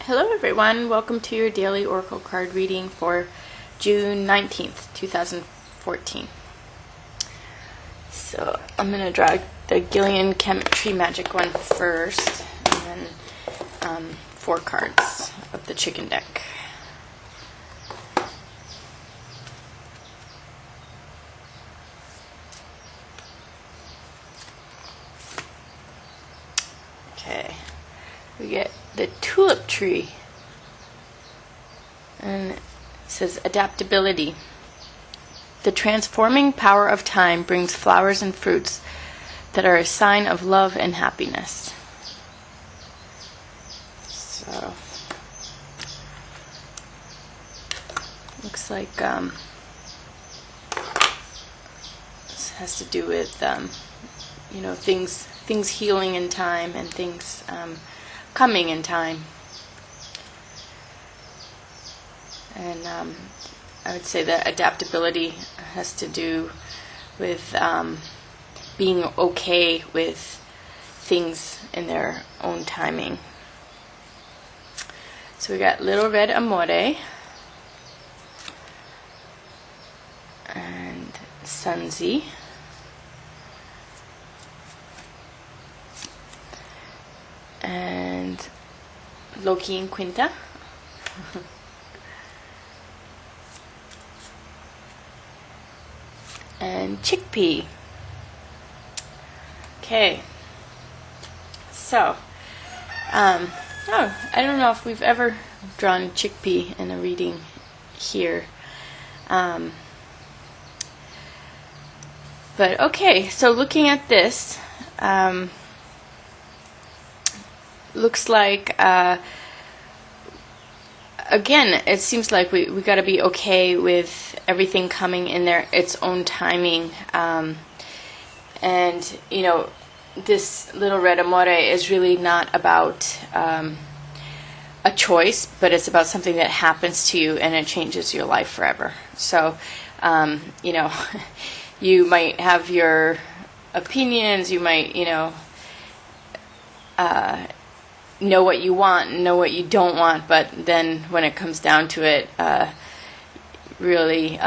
Hello everyone, welcome to your daily oracle card reading for June 19th, 2014. So I'm going to draw the Gillian Chemistry Magic one first, and then 4 cards of the chicken deck. Okay, we get the tulip tree, and it says adaptability. The transforming power of time brings flowers and fruits that are a sign of love and happiness. So looks like this has to do with things healing in time and things coming in time. And I would say that adaptability has to do with being okay with things in their own timing. So we got Little Red Amore and Sunzi. And Loki and Quinta. And chickpea. Okay. So, I don't know if we've ever drawn chickpea in a reading here. But okay, so looking at this, looks like, again, it seems like we got to be okay with everything coming in its own timing. And, this Little Red Amore is really not about a choice, but it's about something that happens to you and it changes your life forever. So, you might have your opinions, you might, know what you want and know what you don't want, but then when it comes down to it, really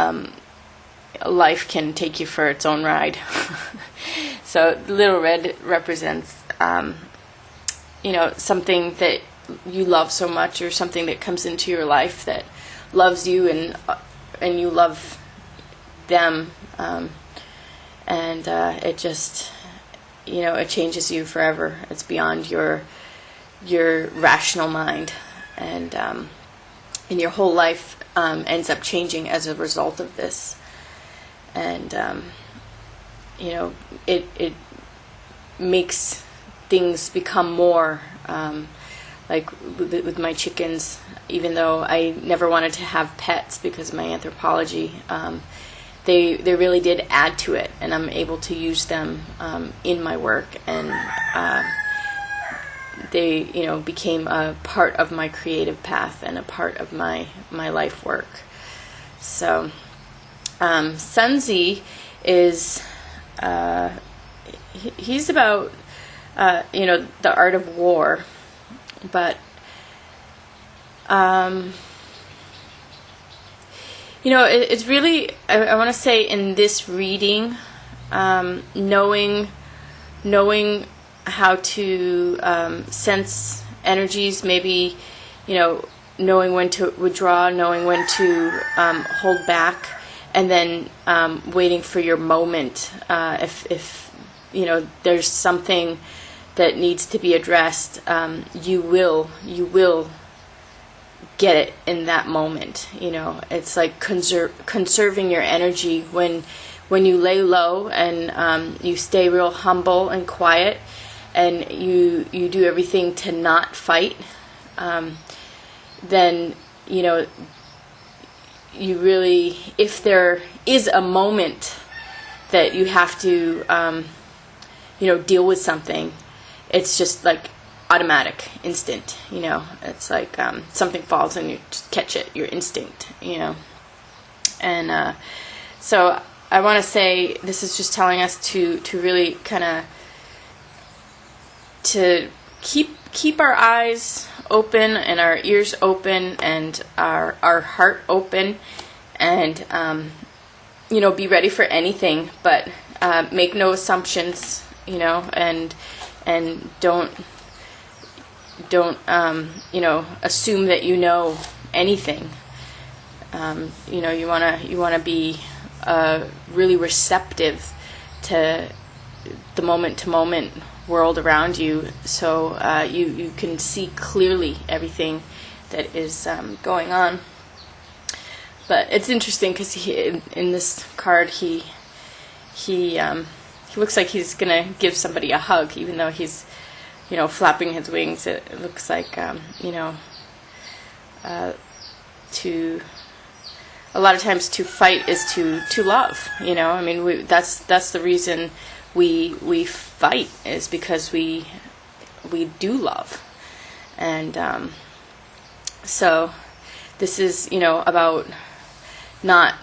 life can take you for its own ride. So Little Red represents something that you love so much, or something that comes into your life that loves you and you love them, and it just it changes you forever. It's beyond your rational mind, and your whole life ends up changing as a result of this. And it makes things become more like with my chickens. Even though I never wanted to have pets because of my anthropology, they really did add to it, and I'm able to use them in my work, and they became a part of my creative path and a part of my life work. So Sunzi is he's about the art of war, but it's really, I want to say, in this reading, knowing how to sense energies, maybe knowing when to withdraw, knowing when to hold back, and then waiting for your moment. If there's something that needs to be addressed, you will get it in that moment. It's like conserving your energy when you lay low and you stay real humble and quiet, and you do everything to not fight. Then you really, if there is a moment that you have to deal with something, it's just like automatic, instant. It's like something falls and you just catch it, your instinct. And so I want to say this is just telling us to really kind of to keep our eyes open and our ears open and our heart open, and be ready for anything, but make no assumptions, and don't assume that you know anything. You want to be really receptive to the moment-to-moment world around you, so you can see clearly everything that is going on. But it's interesting because in this card he looks like he's gonna give somebody a hug, even though he's flapping his wings. It looks like to a lot of times to fight is to love. That's the reason we fight, is because we do love. And so this is about not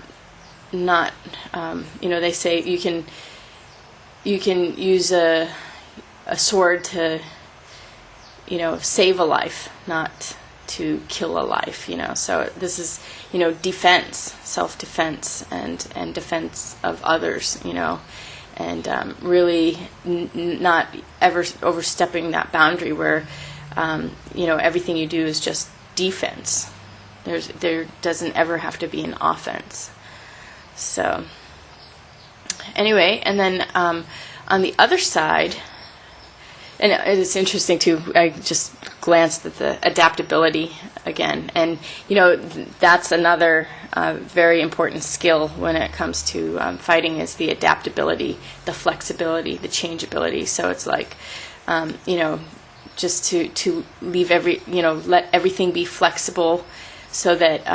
they say you can use a sword to save a life, not to kill a life. So this is defense, self-defense, and defense of others, and really not ever overstepping that boundary where everything you do is just defense. There doesn't ever have to be an offense. So anyway, and then on the other side, and it's interesting too, I just glanced at the adaptability again, and that's another very important skill when it comes to fighting, is the adaptability, the flexibility, the changeability. So it's like just to leave let everything be flexible, so that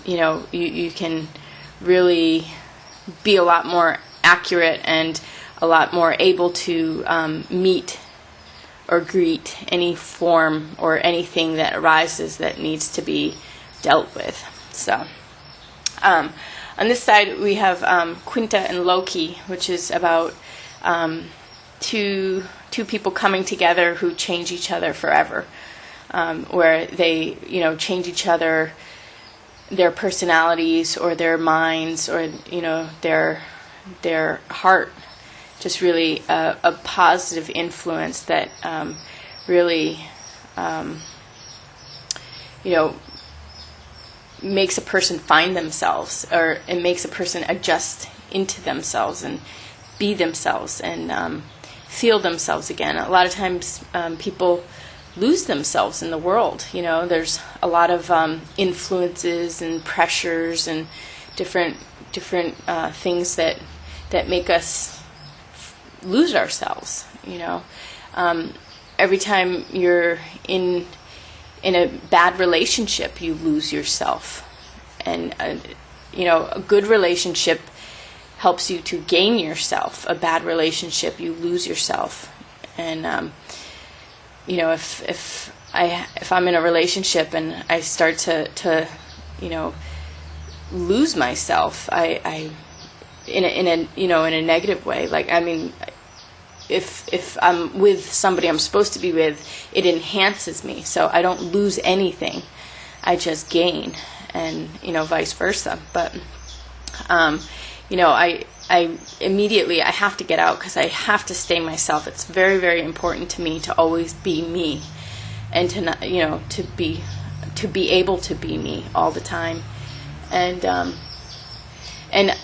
you can really be a lot more accurate and a lot more able to meet or greet any form or anything that arises that needs to be dealt with. So on this side we have Quinta and Loki, which is about two people coming together who change each other forever, where they change each other, their personalities or their minds or their heart. Just really a positive influence that really makes a person find themselves, or it makes a person adjust into themselves and be themselves and feel themselves again. A lot of times people lose themselves in the world. There's a lot of influences and pressures and different things that make us lose ourselves. Every time you're in a bad relationship, you lose yourself, and a good relationship helps you to gain yourself. A bad relationship, you lose yourself. And if I'm in a relationship and I start to lose myself, I in a negative way. If I'm with somebody I'm supposed to be with, it enhances me, so I don't lose anything. I just gain, and vice versa. But I immediately I have to get out, because I have to stay myself. It's very, very important to me to always be me, and to not, to be able to be me all the time. And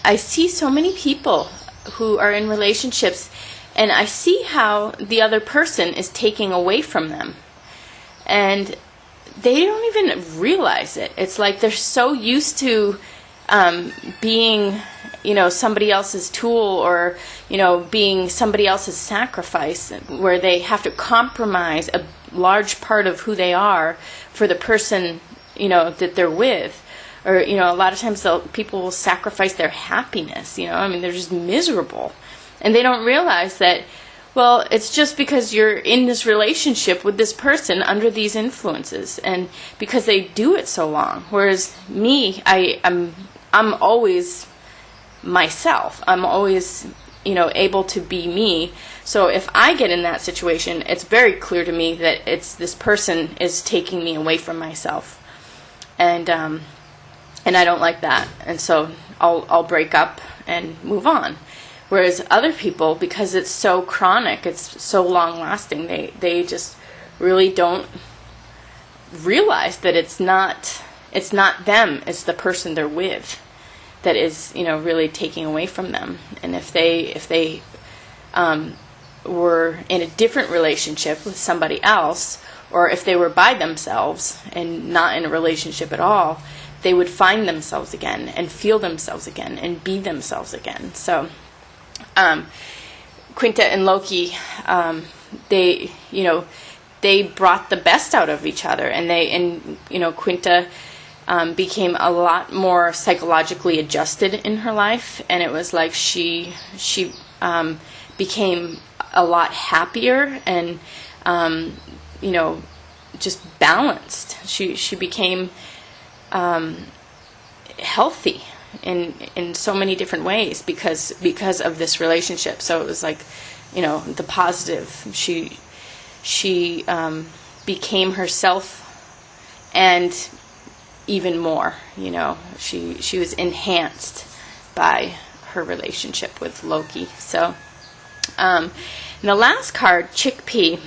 I see so many people who are in relationships, and I see how the other person is taking away from them, and they don't even realize it. It's like they're so used to being somebody else's tool, or being somebody else's sacrifice, where they have to compromise a large part of who they are for the person that they're with. Or a lot of times people will sacrifice their happiness. They're just miserable, and they don't realize that, well, it's just because you're in this relationship with this person under these influences, and because they do it so long. Whereas me, I'm always myself. I'm always able to be me. So if I get in that situation, it's very clear to me that it's this person is taking me away from myself, and I don't like that, and so I'll break up and move on. Whereas other people, because it's so chronic, it's so long lasting, they just really don't realize that it's not them, it's the person they're with that is really taking away from them. And if they were in a different relationship with somebody else, or if they were by themselves and not in a relationship at all, they would find themselves again and feel themselves again and be themselves again. So Quinta and Loki, they brought the best out of each other, and Quinta became a lot more psychologically adjusted in her life, and it was like she became a lot happier and just balanced. She became healthy in so many different ways because of this relationship. So it was like the positive. She became herself, and even more, she was enhanced by her relationship with Loki. So the last card, Chickpea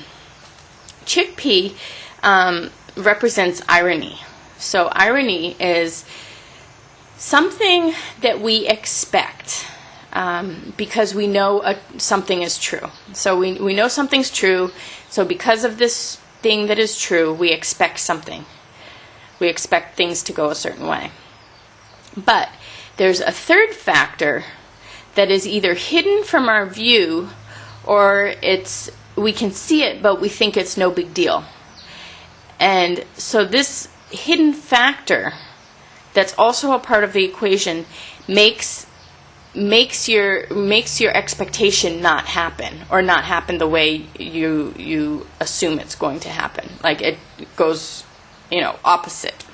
represents irony. So irony is something that we expect because we know something is true. So we know something's true. So because of this thing that is true, we expect something. We expect things to go a certain way. But there's a third factor that is either hidden from our view, or we can see it, but we think it's no big deal. And so this hidden factor that's also a part of the equation makes your expectation not happen, or not happen the way you assume it's going to happen. Like it goes opposite.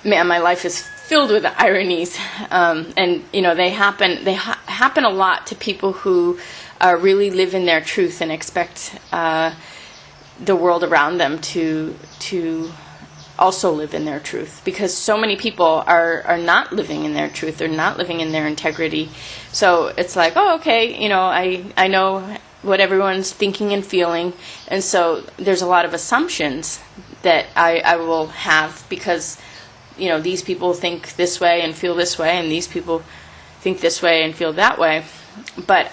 Man, my life is filled with ironies, and they happen a lot to people who really live in their truth and expect the world around them to also live in their truth, because so many people are not living in their truth, they're not living in their integrity. So it's like, oh, okay, I know what everyone's thinking and feeling, and so there's a lot of assumptions that I will have, because these people think this way and feel this way, and these people think this way and feel that way. But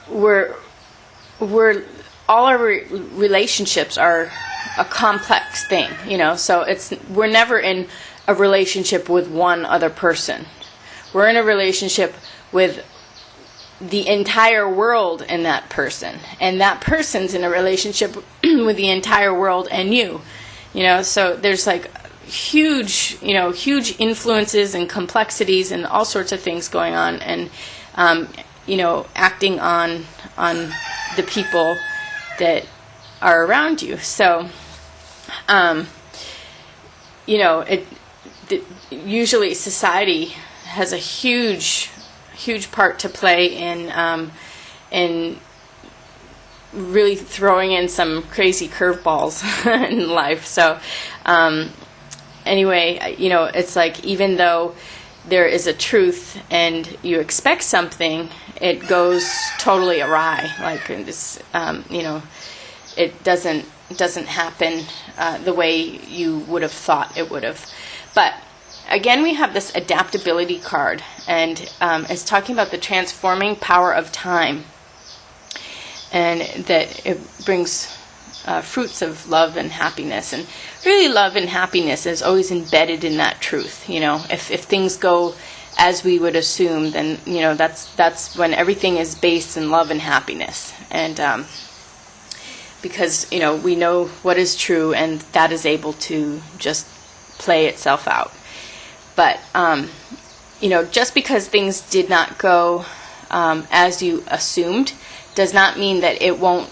we're all our relationships are a complex thing, so we're never in a relationship with one other person. We're in a relationship with the entire world and that person, and that person's in a relationship with the entire world and you. So there's like huge influences and complexities and all sorts of things going on, and acting on the people that are around you. So usually society has a huge part to play in really throwing in some crazy curveballs in life. So anyway, it's like, even though there is a truth and you expect something, it goes totally awry. Like it's, it doesn't happen the way you would have thought it would have. But again, we have this adaptability card, and it's talking about the transforming power of time, and that it brings fruits of love and happiness. And really, love and happiness is always embedded in that truth. If things go as we would assume, then that's when everything is based in love and happiness. And because we know what is true, and that is able to just play itself out. But just because things did not go as you assumed does not mean that it won't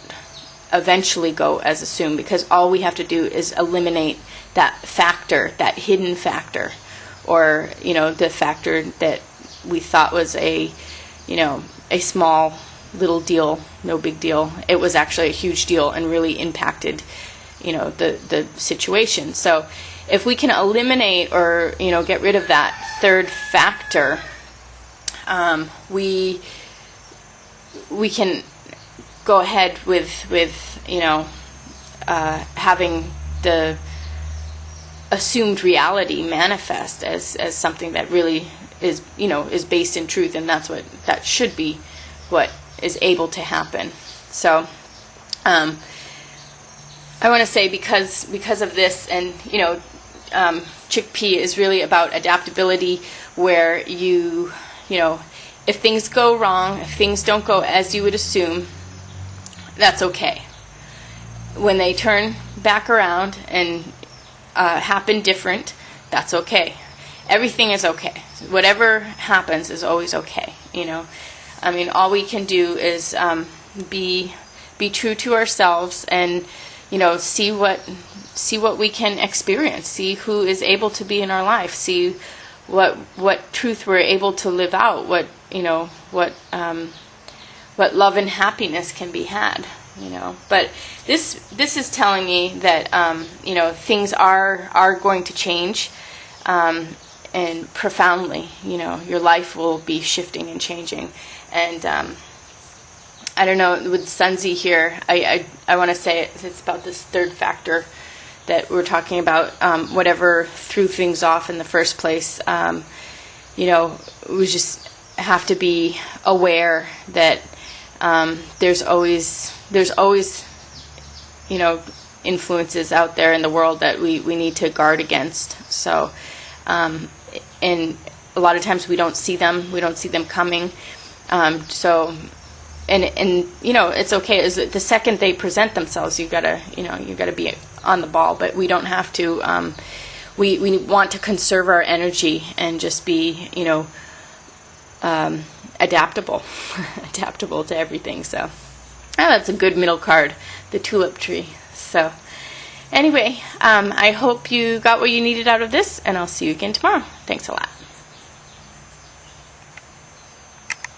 eventually go as assumed, because all we have to do is eliminate that factor, that hidden factor, or, the factor that we thought was a small little deal, no big deal, it was actually a huge deal and really impacted, the situation. So if we can eliminate or, get rid of that third factor, we can go ahead with having the assumed reality manifest as something that really is based in truth, and that should be what is able to happen. So I want to say because of this, and Chickpea is really about adaptability, where if things go wrong, if things don't go as you would assume, that's okay. When they turn back around and happen different, that's okay. Everything is okay. Whatever happens is always okay. All we can do is be true to ourselves, and see what we can experience. See who is able to be in our life. See what truth we're able to live out. What love and happiness can be had. But this is telling me that things are going to change, and profoundly. Your life will be shifting and changing. And I don't know, with Sunzi here, I want to say it's about this third factor that we're talking about. Whatever threw things off in the first place, we just have to be aware that there's always influences out there in the world that we need to guard against. So and a lot of times we don't see them coming. So it's okay. The second they present themselves, you gotta be on the ball. But we don't have to. We want to conserve our energy and just be adaptable to everything. So that's a good middle card, the tulip tree. So anyway, I hope you got what you needed out of this, and I'll see you again tomorrow. Thanks a lot.